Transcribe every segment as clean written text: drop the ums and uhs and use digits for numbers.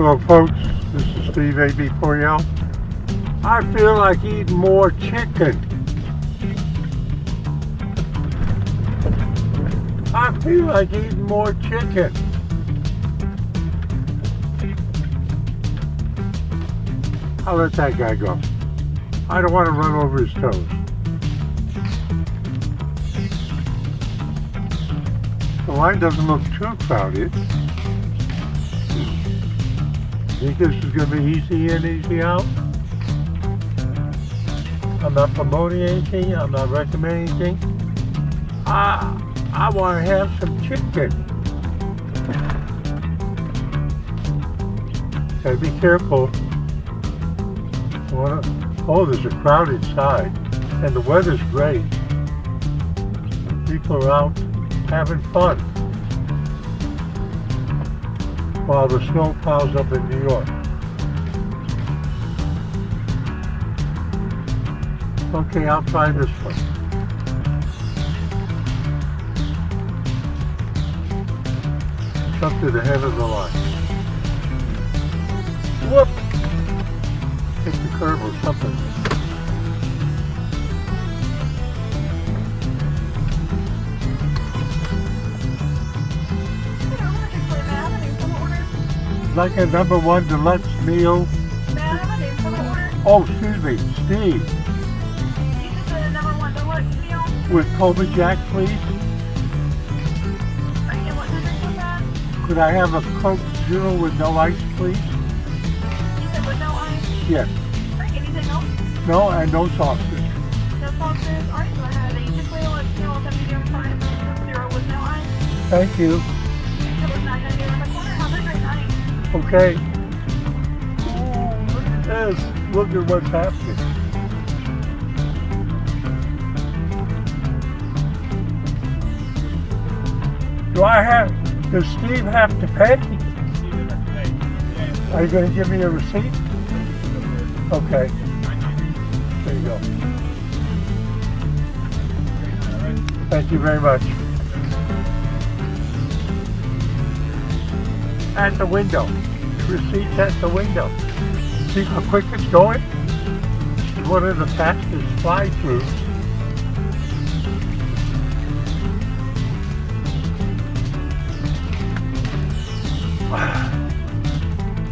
Hello folks, this is Steve AB4L. I feel like eating more chicken. I feel like eating more chicken. I'll let that guy go. I don't want to run over his toes. The line doesn't look too crowded. Think this is going to be easy in, easy out? I'm not promoting anything. I'm not recommending anything. I want to have some chicken. Gotta be careful. Oh, there's a crowd inside, and the weather's great. People are out having fun while the snow piles up in New York. Okay, I'll try this one. It's up to the head of the line. Whoop! Take the curve or something. Like a #1 deluxe meal. May I have a name for the order? Oh, excuse me, Steve. You just said a #1 deluxe meal. With Cobra Jack, please. Alright, and what drinks was that? Could I have a Coke Zero with no ice, please? You said with no ice? Yes. Alright, anything else? No, and no sausage. No sauces? Alright, so I have a chick-fil-A with meal with a medium fries and Coke Zero with no ice. Thank you. It was $9.90 around the corner. Have a great night. Okay. Ooh, look at this. Look at what's happening. Does Steve have to pay? Are you going to give me a receipt? Okay. There you go. Thank you very much. At the window. Receipts at the window. See how quick it's going? It's one of the fastest fly-throughs.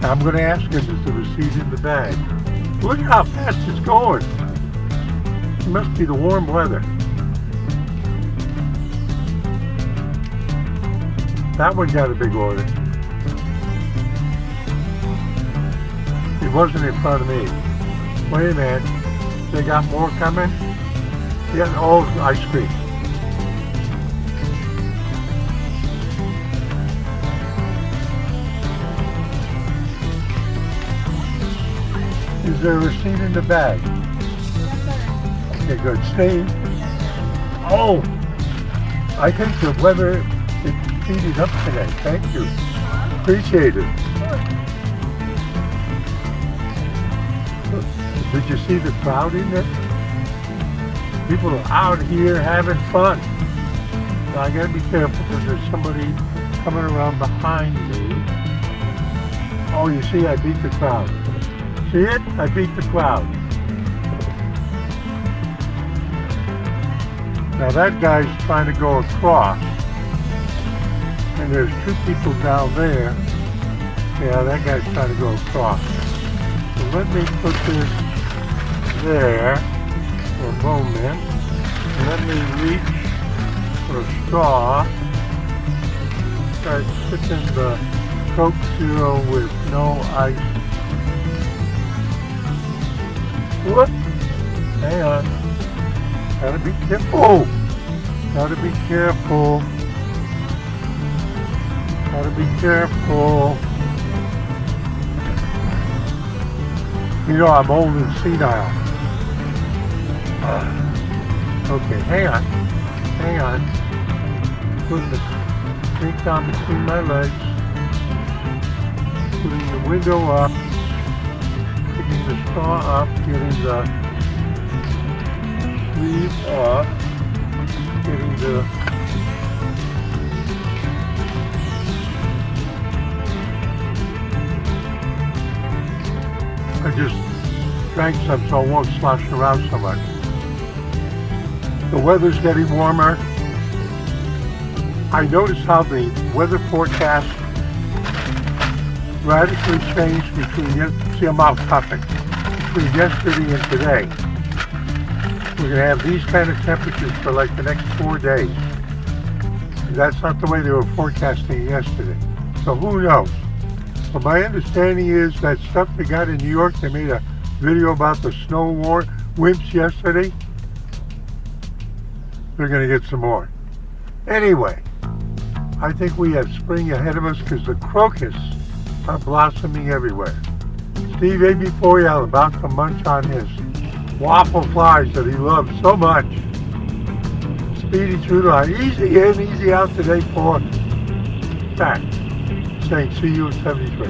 I'm going to ask him, is the receipt in the bag? Look how fast it's going. It must be the warm weather. That one got a big order. It wasn't in front of me. Wait a minute. They got more coming? Yeah, oh, ice cream. Is there a receipt in the bag? Okay, good. Steve. Oh, I think the weather is heated up today. Thank you. Appreciate it. Did you see the crowd in there? People are out here having fun. So I gotta be careful because there's somebody coming around behind me. Oh, you see, I beat the crowd. See it? I beat the crowd. Now that guy's trying to go across. And there's two people down there. Yeah, that guy's trying to go across. So let me put this there for a moment. Let me reach for a straw. Start sipping the Coke Zero with no ice. What? Hang on. Gotta be careful. Gotta be careful. Gotta be careful. You know, I'm old and senile. Okay, hang on. Hang on. Putting the drink down between my legs. Putting the window up. Getting the straw up. Getting the sleeve up. Getting the drank some so it won't slosh around so much. The weather's getting warmer. I noticed how the weather forecast radically changed between, see I'm off topic, between yesterday and today. We're going to have these kind of temperatures for like the next 4 days. And that's not the way they were forecasting yesterday. So who knows? But my understanding is that stuff they got in New York, they made a video about the snow war wimps yesterday. They're going to get some more. Anyway, I think we have spring ahead of us because the crocus are blossoming everywhere. Steve ate before you, I'm about to munch on his waffle flies that he loves so much. Speedy through the line. Easy in, easy out today for fact. Saying see you at 73.